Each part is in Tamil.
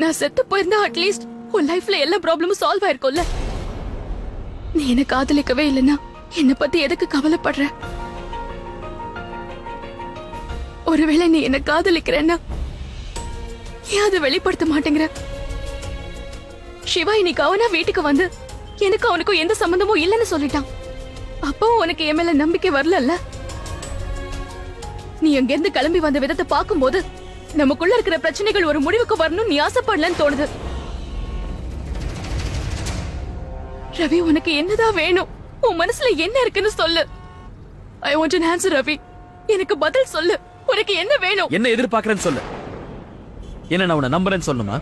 நான் செத்து போயிருந்தா அட்லீஸ்ட் உன் லைஃப்ல எல்லா ப்ராப்ளமும் சால்வ் ஆயிருக்கும்ல. நீ என்ன காதலிக்கவே இல்லைன்னா என்ன பத்தி எதுக்கு கவலைப்படுற? ஒருவேளை நீ என்ன காதலிக்கிறன்னா ஏன் அதை வெளிப்படுத்த மாட்டேங்கிற? சிவா இன்னைக்கு அவனா வீட்டுக்கு வந்து எனக்கு அவனுக்கும் எந்த சம்பந்தமும் இல்லைன்னு சொல்லிட்டான். அப்போ உனக்கு என் மேல நம்பிக்கை வரல. நீ அங்கிருந்து கிளம்பி வந்த விதத்தை பார்க்கும்போது நமக்குள்ள இருக்கிற பிரச்சனைகள் ஒரு முடிவுக்கு வரணும் நீ ஆசைப்படலன்னு தோணுது. ரவி, உனக்கு என்னதான் வேணும்? உன் மனசுல என்ன இருக்குன்னு சொல்லு. I want an answer Ravi. எனக்கு பதில் சொல்லு. உனக்கு என்ன வேணும்? என்ன எதிர்பார்க்கறேன்னு சொல்லு. என்ன நான் உன்னை நம்புறேன்னு சொல்லுமா,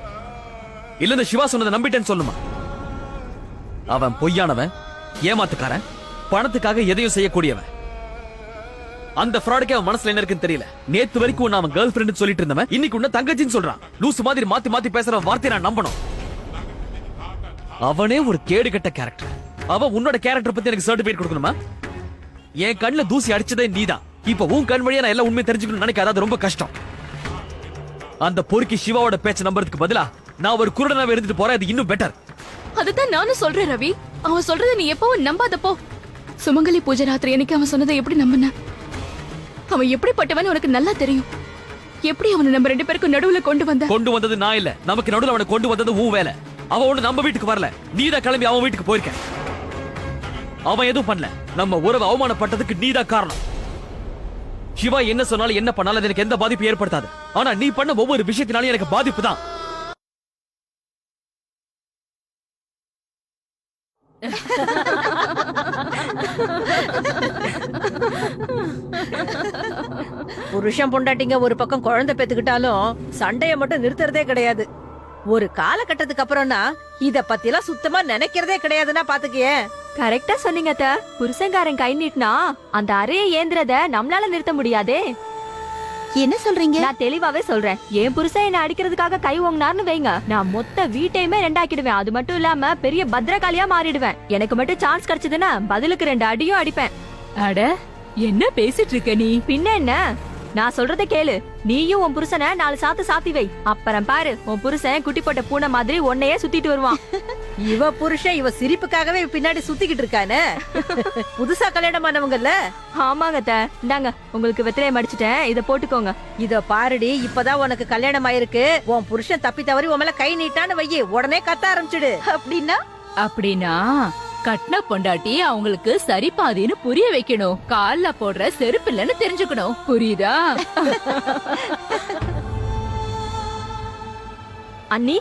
இல்ல இந்த சிவா சொன்னதை நம்பிட்டேன்னு சொல்லுமா? அவன் பொய்யானவன், ஏமாத்துக்காரன், பணத்துக்காக எதையும் செய்யக்கூடியவன். அந்த ஃப்ராடுக்கே அவன் மனசுல என்ன இருக்குன்னு தெரியல. நேத்து வரைக்கும் அவன் கேர்ள் ஃப்ரெண்ட் சொல்லிட்டு இருந்தவன் இன்னைக்கு உன்ன தங்கச்சின்னு சொல்றான். லூசு மாதிரி மாத்தி மாத்தி பேசுற வார்த்தையை நான் நம்பணும்? அவனே ஒரு கேடு கெட்ட கேரக்டர். அவன் உன்னோட கேரக்டர் பத்தி எனக்கு சர்டிபிகேட் கொடுக்கணுமா? என் கண்ணுல தூசி அடிச்சதே நீதான். இப்ப உன் கண் வழியா நான் எல்லாம் உண்மையை தெரிஞ்சுக்கணும்னு நினைக்காத, அது ரொம்ப கஷ்டம். அந்த பொறுக்கி சிவாவோட பேச்ச நம்புறதுக்கு பதிலா நான் ஒரு குருடனாவே இருந்துட்டு போறேன். அது இன்னும் பெட்டர். அதுதான் நானும் சொல்றேன் ரவி. அவன் சொல்றதை நீ எப்பவும் நம்பாதப்போ. சுமங்கலி பூஜை ராத்திரி அன்னைக்கு அவன் சொன்னதை எப்படி நம்பின? அவன் எப்படிப்பட்டவன் உனக்கு நல்லா தெரியும். எப்படி அவனை நம்ம ரெண்டு பேருக்கு நடுவுல கொண்டு வந்தது நான் இல்ல. நமக்கு நடுவுல அவனை கொண்டு வந்தது உன் வேலை. அவன் ஒண்ணு நம்ம வீட்டுக்கு வரல, நீதான் கிளம்பி அவன் வீட்டுக்கு போயிருக்க. அவன் எதுவும் பண்ணல. நம்ம உறவு அவமானப்பட்டதுக்கு நீதான் காரணம். சிவா என்ன சொன்னாலும் என்ன பண்ணாலும் எனக்கு எந்த பாதிப்பு ஏற்படுத்தாது. ஆனா நீ பண்ண ஒவ்வொரு விஷயத்தினாலும் எனக்கு பாதிப்பு தான். புருஷன் பொண்டாட்டிங்க ஒரு பக்கம் குழந்தை பெத்துக்கிட்டாலும் சண்டைய மட்டும் நிறுத்துறதே கிடையாது. ஒரு காலகட்டத்துக்கு அப்புறம்னா இத பத்தி எல்லாம் சுத்தமா நினைக்கிறதே கிடையாதுன்னா பாத்துக்கியே. கரெக்டா சொன்னீங்க அத்த. புருஷன்காரன் கை நீட்டினா அந்த அறைய ஏந்திரத நம்மளால நிறுத்த முடியாதே. என்ன சொல்றீங்க? நான் தெளிவாவே சொல்றேன். என் புருஷன் என்ன அடிக்கிறதுக்காக கை ஓங்கினார்னு வைங்க, நான் மொத்த வீட்டையுமே ரெண்டாக்கிடுவேன். அது மட்டும் இல்லாம பெரிய பத்திரகாளியா மாறிடுவேன். எனக்கு மட்டும் சான்ஸ் கிடைச்சதுன்னா பதிலுக்கு 2 அடியும் அடிப்பேன். அட, என்ன பேசிட்டு இருக்க நீ? பின்ன என்ன, நான் சொல்றத கேளு. நீயும் உன் புருஷனை 4 சாத்து சாத்தி வை. அப்புறம் பாரு, உன் புருஷன் குட்டி போட்ட பூனை மாதிரி உன்னையே சுத்திட்டு வருவான். இவ புருஷன் இவ சிரிப்புக்காகவே பின்னாடி சுத்திக்கிட்டு இருக்கானே. புதுசா கல்யாணம் பண்ணவங்கல்ல. ஆமாங்க அத்த, இந்தாங்க உங்களுக்கு வெத்திலையை மடிச்சிட்டேன், இத போட்டுக்கோங்க. இத பாருடி, இப்பதான் உனக்கு கல்யாணம் ஆயிருக்கு. உன் புருஷன் தப்பி தவறி உன் மேல கை நீட்டான்னு வையி, உடனே கத்த ஆரம்பிச்சிடு. அப்படின்னா கட்ன பொண்டாட்டி அவங்களுக்கு சரி பாதின்னு புரிய வைக்கணும். கால்ல போடுற செருப்பு இல்லன்னு தெரிஞ்சுக்கணும். புரியுதா? அண்ணி,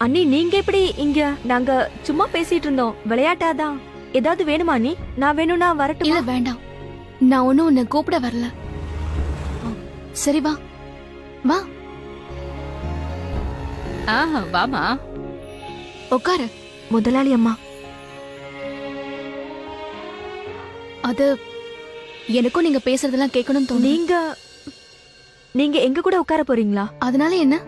அண்ணி நீங்க எப்படி இங்க? நாங்க சும்மா பேசிட்டு இருந்தோம், விளையாட்டாதான். ஏதாவது வேணுமா அண்ணி? நான் வேணும்னா வரட்டும். இல்ல வேண்டாம், நான் ஒன்னும் உன்னை கூப்பிட வரல. சரி வா வா. வாமா உட்காரு. முதலாளி அம்மா, அது எனக்கும் நீங்க பேசுறதெல்லாம் கேட்கணும் தோணும். நீங்க எங்க கூட உட்கார போறீங்களா? அதனால என்ன?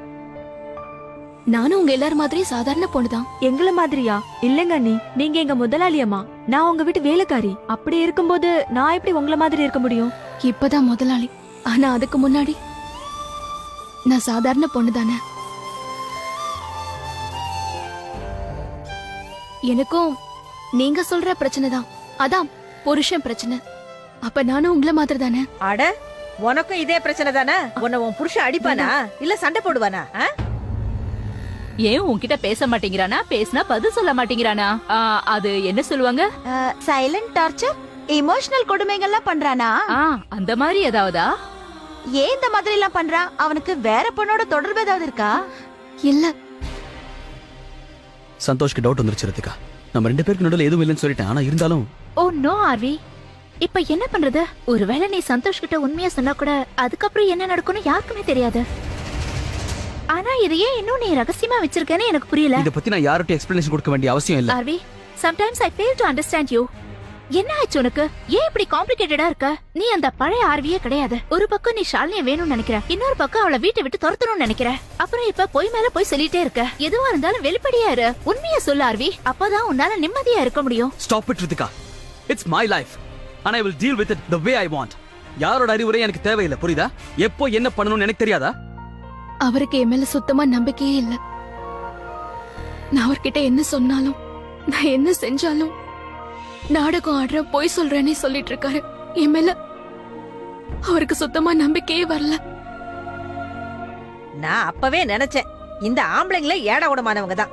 நானும் உங்க எல்லாரும் மாதிரி சாதாரண பொண்ணுதான். எங்கள மாதிரியா? இல்லங்க அண்ணி, நீங்க எங்க முதலாளி அம்மா, நான் உங்க வீட்டு வேலைக்காரி. அப்படி இருக்கும்போது நான் எப்படி உங்கள மாதிரி இருக்க முடியும்? இப்பதான் முதலாளி, ஆனா அதுக்கு முன்னாடி நான் சாதாரண பொண்ணு தானே. எனக்கும் நீங்க சொல்ற பிரச்சனை தான், அதான் புருஷன் பிரச்சனை. அப்ப நானும் உங்களை மாதிரி தானே. அட, உனக்கும் இதே பிரச்சனை தானே? உன்னை உன் புருஷன் அடிப்பானா இல்ல சண்டை போடுவானா? ஏன் உன்கிட்ட பேச மாட்டேங்கிறானா? பேசினா பதில் சொல்ல மாட்டேங்கிறானா? அது என்ன சொல்லுவாங்க? சைலண்ட் டார்ச்சர், எமோஷனல் கொடுமைகள்லாம் பண்றானா? அந்த மாதிரி ஏதாவதா? ஏன் இந்த மாதிரி எல்லாம் பண்றான்? அவனுக்கு வேற பொண்ணோட தொடர்பு ஏதாவது இருக்கா? இல்ல. சந்தோஷ்க்கு டவுட் வந்துருச்சு ரித்திகா. நம்ம 2 பேருக்கு நடுவுல எதுவும் இல்லைன்னு சொல்லிட்டேன். ஆனா இருந்தாலும் ஓ நோ ஆர்வி, இப்ப என்ன பண்றது? ஒருவேளை நீ சந்தோஷ் கிட்ட உண்மையா சொன்னா கூட அதுக்கப்புறம் என்ன நடக்கும்னு யாருக்குமே தெரியாது. ஆனா இதையே இன்னும் நீ ரகசியமா வச்சிருக்கேன்னு எனக்கு புரியல. இத பத்தி நான் யார்கிட்ட எக்ஸ்பிளனேஷன் கொடுக்க வேண்டிய அவசியம் இல்ல. RV, sometimes I fail to understand you. என்ன ஆச்சு உனக்கு? ஏன் இப்படி காம்ப்ளிகேட்டடா இருக்க? நீ அந்த பழைய ஆர்வியே கிடையாது. ஒரு பக்கம் நீ ஷாலினியை வேணும்னு நினைக்கிற, இன்னொரு பக்கம் அவளை வீட்டை விட்டு துரத்தணும்னு நினைக்கிற. அப்புறம் இப்ப போய் மேல போய் சொல்லிட்டே இருக்க. எதுவா இருந்தாலும் வெளிப்படையா இரு, உண்மையா சொல்லு ஆர்வி. அப்பதான் உன்னால நிம்மதியா இருக்க முடியும். Stop it Ritika. It's my life and I will deal with it the way I want. யாரோட அறிவுரை எனக்கு தேவையில்லை, புரியுதா? எப்போ என்ன பண்ணணும்னு எனக்கு தெரியாதா? அவருக்கு என் மேல சுத்தமா நம்பிக்கையே இல்ல. நான் அவர்கிட்ட என்ன சொன்னாலும், நான் என்ன செஞ்சாலும் நாடகம் ஆடுற பொய் சொல்றேன்னு சொல்லிட்டு இருக்காரு. என் மேல அவருக்கு சுத்தமா நம்பிக்கையே வரல. நான் அப்பவே நினைச்சேன், இந்த ஆம்பளைங்களே ஏட உடமானவங்க தான்.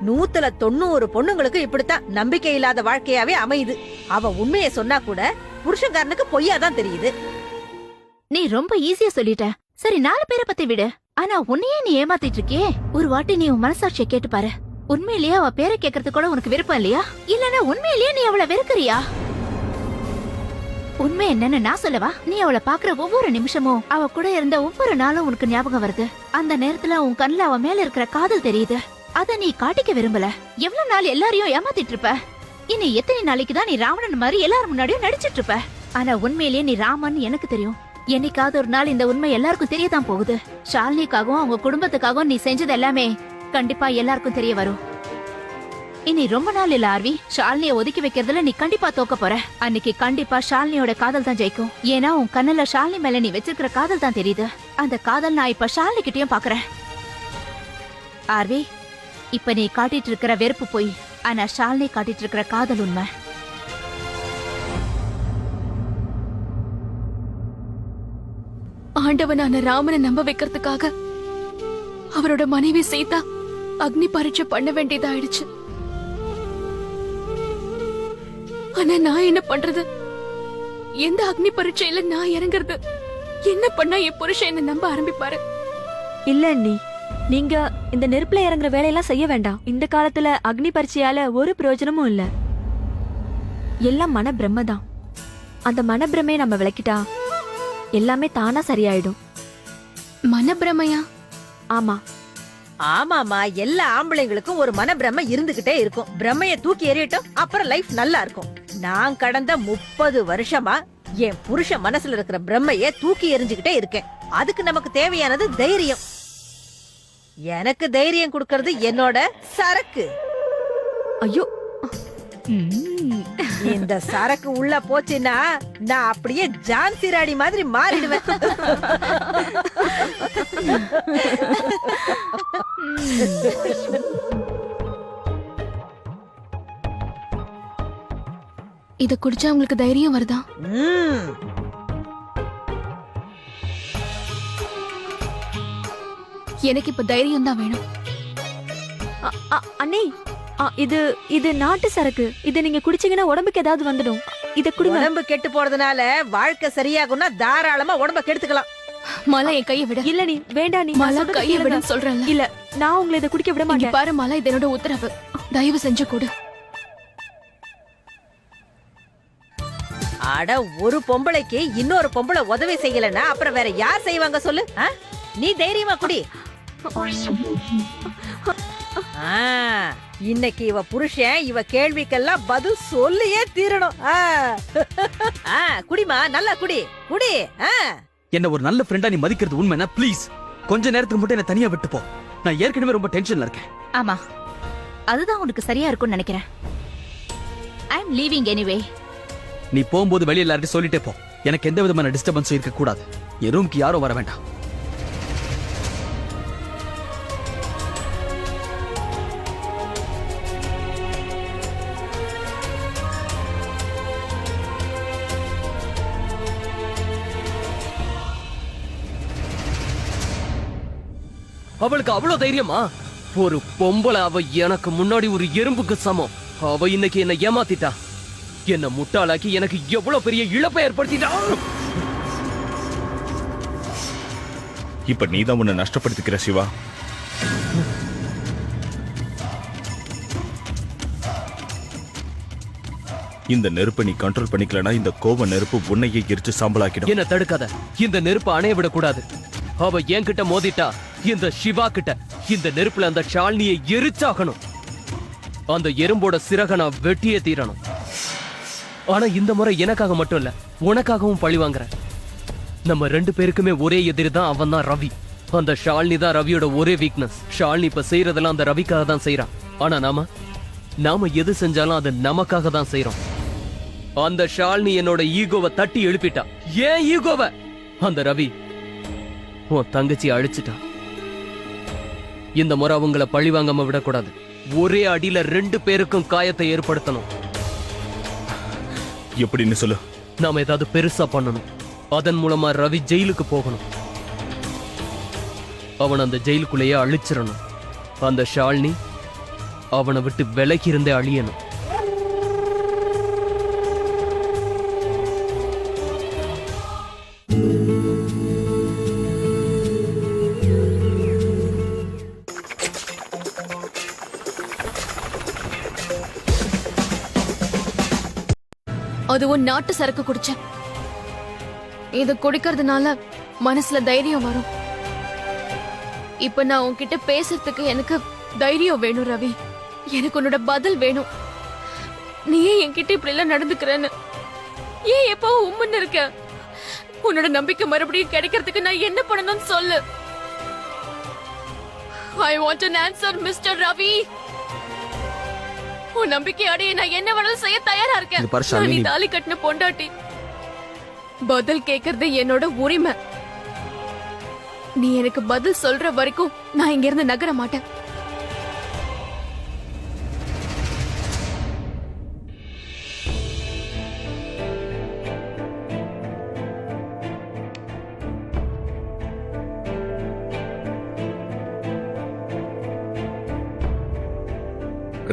190 பொண்ணுங்களுக்கு இப்படித்தான் நம்பிக்கை இல்லாத வாழ்க்கையாவே அமையுது. அவ உண்மையை சொன்னா கூட புருஷன்காரனுக்கு பொய்யாதான் தெரியுது. நீ ரொம்ப ஈஸியா சொல்லிட்ட. சரி, 4 பேரை பத்தி விடு. ஆனா உன்னையே நீ ஏமாத்திட்டு இருக்கியே. ஒரு வாட்டி நீ உன் மனசாட்சியை கேட்டு பாரு. உண்மையிலேயே அவ பேரை கேட்கறது கூட உனக்கு விருப்பம் இல்லையா? இல்லனா உண்மையிலேயே நீ அவளை வெறுக்கறியா? உண்மை என்னன்னு நான் சொல்லவா? நீ அவளை பாக்குற ஒவ்வொரு நிமிஷமும், அவ கூட இருந்த ஒவ்வொரு நாளும் உனக்கு ஞாபகம் வருது. அந்த நேரத்துல உன் கண்ணுல அவ மேல இருக்கிற காதல் தெரியுது. அத நீ காட்டிக்க விரும்பல. எவ்வளவு நாள் எல்லாரையும் ஏமாத்திட்டு இருப்ப? இனி எத்தனை நாளைக்கு தான் நீ ராவணன் மாதிரி எல்லாரும் முன்னாடியும் நடிச்சிட்டு இருப்ப? ஆனா உண்மையிலேயே நீ ராமன் எனக்கு தெரியும். என்னைக்காவது ஒரு நாள் இந்த உண்மை எல்லாருக்கும் தெரியதான் போகுது. ஷாலினிக்காகவும் அவங்க குடும்பத்துக்காகவும் நீ செஞ்சது எல்லாமே கண்டிப்பா எல்லாருக்கும் தெரிய வரும். இனி ரொம்ப நாள் இல்ல ஆர்வி, ஷாலினிய ஒதுக்கி வைக்கிறதுல நீ கண்டிப்பா தோக்க போற. அன்னைக்கு கண்டிப்பா ஷாலினியோட காதல் தான் ஜெயிக்கும். ஏன்னா உன் கண்ணுல ஷாலினி மேல நீ வச்சிருக்கிற காதல் தான் தெரியுது. அந்த காதல் நான் இப்ப ஷாலினி கிட்டயும் பாக்குறேன். ஆர்வி, இப்ப நீ காட்டிட்டு இருக்கிற வெறுப்பு போய், ஆனா ஷாலினி காட்டிட்டு இருக்கிற காதல் உண்மை. ஆண்டவனான ராமனை நம்ப வைக்கிறதுக்காக அவரோட மனைவி சீதா அக்னி பரீட்சை பண்ண வேண்டியதாயிடுச்சு. ஆனா நான் என்ன பண்றது? எந்த அக்னி பரீட்சையில நான் இறங்குறது? என்ன பண்ணா என் புருஷன் என்ன நம்ப ஆரம்பிப்பாரு? இல்ல அண்ணி, நீங்க இந்த நெருப்புல இறங்குற வேலையெல்லாம் செய்ய வேண்டாம். இந்த காலத்துல அக்னி பரீட்சையால ஒரு பிரயோஜனமும் இல்ல. எல்லாம் மன பிரம்மதான். அந்த மனப்பிரமையை நம்ம விளக்கிட்டா எல்லாமே தானா சரியாயிடும். மனப்பிரமையா? ஆமா ஆமாமா, எல்லா ஆம்பளைங்களுக்கும் ஒரு மன பிரம்ம இருந்துகிட்டே இருக்கும். பிரம்மைய தூக்கி எறியட்டும், அப்புறம் லைஃப் நல்லா இருக்கும். நான் கடந்த 30 வருஷமா என் புருஷன் மனசுல இருக்கிற பிரம்மைய தூக்கி எறிஞ்சுகிட்டே இருக்கேன். அதுக்கு நமக்கு தேவையானது தைரியம். எனக்கு தைரியம் கொடுக்கறது என்னோட சரக்கு. ஐயோ, இந்த சரக்கு உள்ள போச்சுன்னா நான் அப்படியே ஜான்சி ராணி மாதிரி மாறிடுவேன். இத குடிச்சா உங்களுக்கு தைரியம் வருதா? எனக்கு இப்ப தைரியம் தான் வேணும். அண்ணே, இது இது நாட்டு சரக்கு. இத நீங்க குடிச்சீங்கன்னா உடம்புக்கு ஏதாவது வந்துடும். இத குடிங்க. உடம்பு கெட்டு போறதுனால வாழ்க்கை சரியாகும்னா தாராளமா உடம்ப கெடுத்துக்கலாம். மாலா, என் கையை விட. இல்ல நீ வேண்டாம். நீ மாலா, கையை விடுன்னு சொல்றேன்ல. இல்ல, நான் உங்களை இத குடிக்க விட இங்க மாட்டேன். பாரு மாலா, இது என்னோட உத்தரவு. தயவு செஞ்சு கொடு. அட, ஒரு பொம்பளைக்கு இன்னொரு பொம்பளை உதவி செய்யலன்னா அப்புறம் வேற யார் செய்வாங்க சொல்லு? நீ தைரியமா குடி. இன்னைக்கு இவ புருஷன் இவ கேள்விக்கெல்லாம் பதில் சொல்லியே தீரணும். குடிமா, நல்லா குடி குடி. என்ன ஒரு நல்ல ஃப்ரெண்டா நீ மதிக்கிறது உண்மைனா ப்ளீஸ் கொஞ்ச நேரத்துக்கு மட்டும் என்ன தனியா விட்டு போ. நான் ஏற்கனவே ரொம்ப டென்ஷன்ல இருக்கேன். ஆமா, அதுதான் உனக்கு சரியா இருக்கும்னு நினைக்கிறேன். ஐ அம் லீவிங் எனிவே. நீ போகும்போது வெளியில எல்லார்ட்டையும் சொல்லிட்டே போ. எனக்கு எந்த விதமான டிஸ்டர்பன்ஸும் இருக்க கூடாது. என் ரூமுக்கு யாரும் வர வேண்டாம். அவளுக்கு அவ்வளவு தைரியமா? ஒரு பொம்பளை, அவ எனக்கு முன்னாடி ஒரு எறும்புக்கு சமம். அவ இன்னைக்கு என்ன ஏமாத்திட்டா. என்ன முட்டாளாக்கி எனக்கு எவ்வளவு பெரிய இழப்பை ஏற்படுத்திட்டா. இப்ப நீதான் உன்னை நஷ்டப்படுத்திக்கிற சிவா. இந்த நெருப்பை நீ கண்ட்ரோல் பண்ணிக்கலனா இந்த கோப நெருப்பு உன்னையே எரிச்சு சாம்பலாக்கிடும். என்ன தடுக்காத. இந்த நெருப்பு அணைய விடக்கூடாது. அவ என்கிட்ட மோதிட்டா இந்த சிவா கிட்ட இந்த நெருப்புல அந்த ஷாலினியை எரிச்சாகணும். அந்த எறும்போட சிறக நான் வெட்டியே தீரணும். ஆனா இந்த முறை எனக்காக மட்டும் இல்ல, உனக்காகவும் பழி வாங்குறேன். நம்ம 2 பேருக்குமே ஒரே எதிரி தான். அவன் தான் ரவி. அந்த ஷாலினி தான் ரவியோட ஒரே வீக்னஸ். ஷாலினி இப்ப செய்யறதெல்லாம் அந்த ரவிக்காக தான் செய்யறான். ஆனா நாம எது செஞ்சாலும் அது நமக்காக தான் செய்யறோம். அந்த ஷாலினி என்னோட ஈகோவை தட்டி எழுப்பிட்டா. ஏன் ஈகோவை? அந்த ரவி உன் தங்கச்சி அழிச்சிட்டான். இந்த முறை அவங்கள பழி வாங்காம விடக்கூடாது. ஒரே அடியில 2 பேருக்கும் காயத்தை ஏற்படுத்தணும். எப்படின்னு சொல்லு. நாம ஏதாவது பெருசா பண்ணணும். அதன் மூலமா ரவி ஜெயிலுக்கு போகணும். அவன் அந்த ஜெயிலுக்குள்ளேயே அழிச்சிடணும். அந்த ஷாலினி அவனை விட்டு விலகி இருந்தே அழியணும். அதுவும் நாட்டு சரக்கு குடிச்சேன். இது குடிக்கிறதுனால மனசுல தைரியம் வரும். இப்ப நான் உன்கிட்ட பேசுறதுக்கு எனக்கு தைரியம் வேணும் ரவி. எனக்கு உன்னோட பதில் வேணும். நீ ஏன் என்கிட்ட இப்படி எல்லாம் நடந்துக்கிறேன்னு, ஏன் எப்பவும் உம்முன்னு இருக்க? உன்னோட நம்பிக்கை மறுபடியும் கிடைக்கிறதுக்கு நான் என்ன பண்ணணும்னு சொல்லு. I want an answer, Mr. Ravi. உன் நம்பிக்கை அடைய நான் என்ன வேணாலும் செய்ய தயாரா இருக்கேன். இது பாரு ஷாலினி, நான் நீ தாலி கட்டின பொண்டாட்டி. பதில் கேக்குறது என்னோட உரிமை. நீ எனக்கு பதில் சொல்ற வரைக்கும் நான் இங்க இருந்து நகர மாட்டேன்.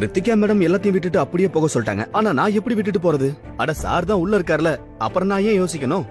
ரித்திகா மேடம் எல்லாத்தையும் விட்டுட்டு அப்படியே போக சொல்லிட்டாங்க. ஆனா நான் எப்படி விட்டுட்டு போறது? அட சார் தான் உள்ள இருக்கார்ல, அப்புறம் நான் ஏன் யோசிக்கணும்?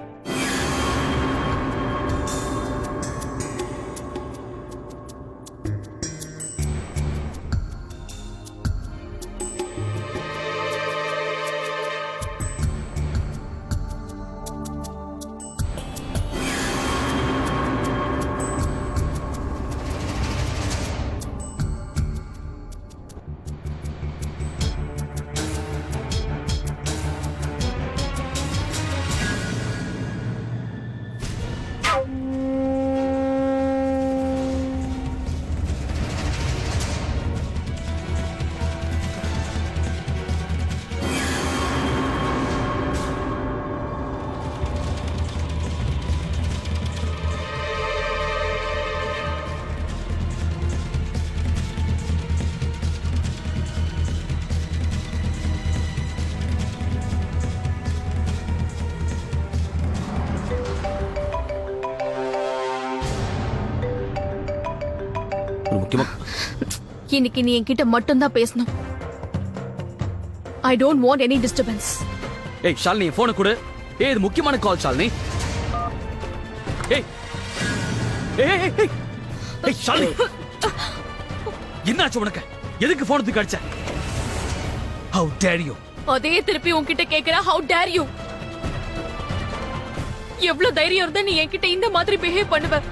முக்கியமா இன்னைக்கு நீ என்கிட்ட மட்டும்தான் பேசணும். I don't want any disturbance. ஏய் ஷாலினி போனை கொடு. ஏய் இது முக்கியமான கால் ஷாலினி. ஏய் ஏய் ஏய், ஏய் ஏய் ஷாலினி, என்னாச்சு உனக்கு? எதுக்கு போன் தூக்கி அடிச்ச? How dare you? அதே திருப்பி உன்கிட்ட கேக்குற how dare you? எவ்வளவு தைரியம் இருந்தா நீ என்கிட்ட இந்த மாதிரி பிஹேவ் பண்ணுவ?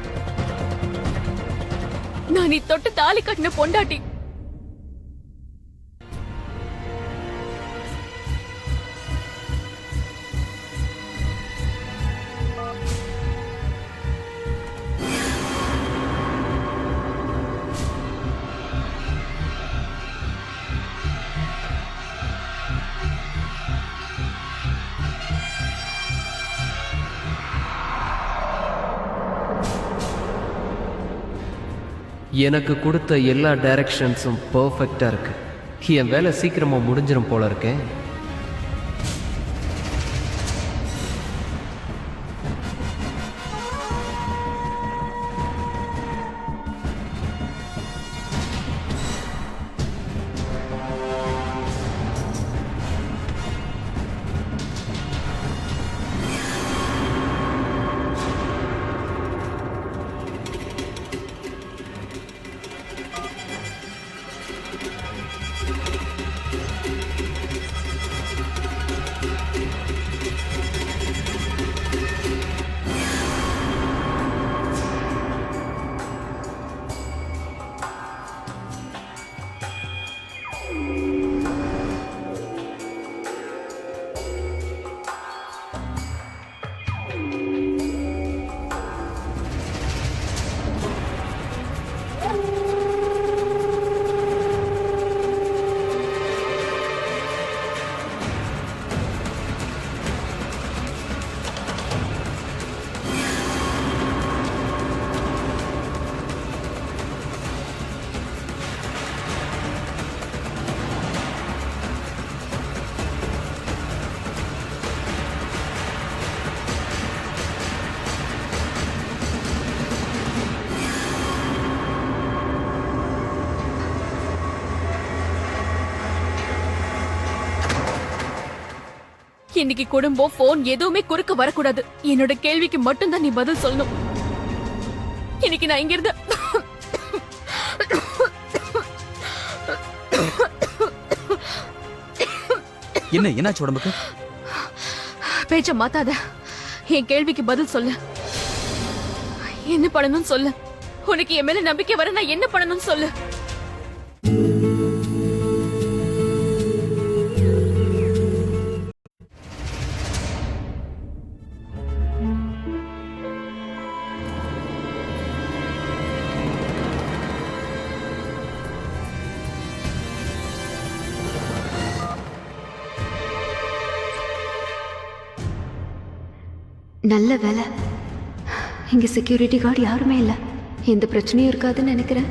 நான் நீ தொட்டு தாலி கட்டின பொண்டாட்டி. எனக்கு கொடுத்த எல்லா டைரக்ஷன்ஸும் பெர்ஃபெக்ட்டா இருக்கு. என் வேலை சீக்கிரமா முடிஞ்சிடும் போல இருக்கேன். இன்னைக்கு குடும்பம் போன் எதுவுமே குறுக்க வரக்கூடாது. என்னோட கேள்விக்கு மட்டும்தான் நீ பதில் சொல்லணும். இன்னைக்கு நான் இங்க இருந்து என்னாச்சு உடம்புக்கு? பேச்ச மாத்தாத. என் கேள்விக்கு பதில் சொல்லு. என்ன பண்ணணும்னு சொல்லு. உனக்கு என் மேல நம்பிக்கை வர நான் என்ன பண்ணணும்னு சொல்லு. நல்ல வேலை, இங்க செக்யூரிட்டி கார்டு யாருமே இல்ல. எந்த பிரச்சனையும் இருக்காதுன்னு நினைக்கிறேன்.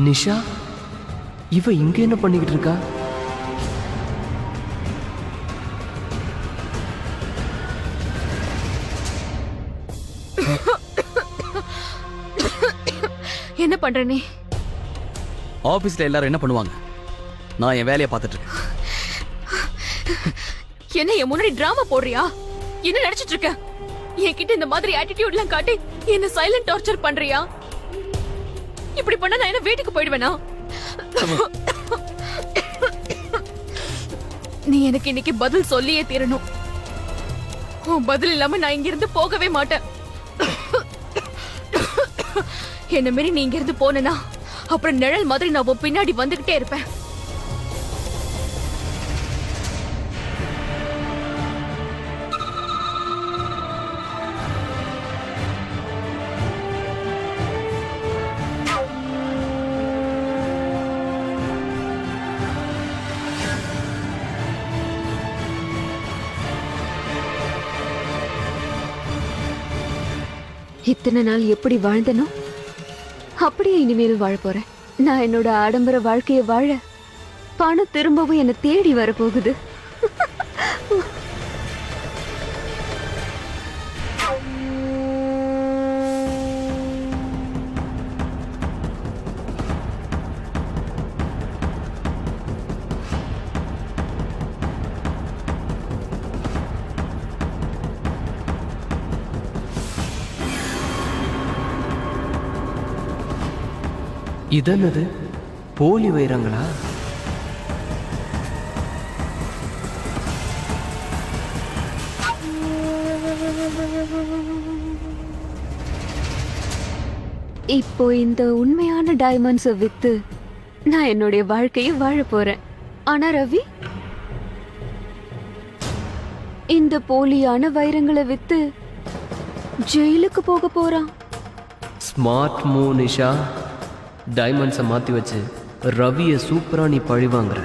நிஷா, இவ இங்க என்ன பண்ணிக்கிட்டு இருக்கா? என்ன பண்ற நீ? ஆபீஸ்ல எல்லாரும் என்ன பண்ணுவாங்க? நான் என் வேலையை பார்த்துட்டு இருக்கேன். என்ன என் முன்னாடி டிராமா போடுறியா? என்ன நினைச்சிட்டு இருக்க? என்கிட்ட இந்த மாதிரி ஆட்டிடியூட்லாம் காட்டி என்ன சைலண்ட் டார்ச்சர் பண்றியா? இப்படி பண்ணா நான் என்ன வீட்டுக்கு போயிடுவேனா? நீ எனக்கு இன்னைக்கு பதில் சொல்லியே தீரணும். உன் பதில் இல்லாம நான் இங்க இருந்து போகவே மாட்டேன். என்ன மாரி நீ இங்க இருந்து போனா அப்புறம் நிழல் மாதிரி நான் உன் பின்னாடி வந்துகிட்டே இருப்பேன். இத்தனை நாள் எப்படி வாழ்ந்தனோ அப்படியே இனிமேலும் வாழ போறேன். நான் என்னோட ஆடம்பர வாழ்க்கையை வாழ பணம் திரும்பவும் என்னை தேடி வரப்போகுது. இதென்னது, போலி வைரங்களா? இப்போ இந்த உண்மையான டைமண்ட்ஸை வித்து நான் என்னுடைய வாழ்க்கையை வாழ போறேன். ஆனா ரவி இந்த போலியான வைரங்களை வித்து ஜெயிலுக்கு போக போறான். Smart move Nisha. டைமண்ட்ஸை மாத்தி வச்சு ரவியை சூப்பரா நீ பழி வாங்குற.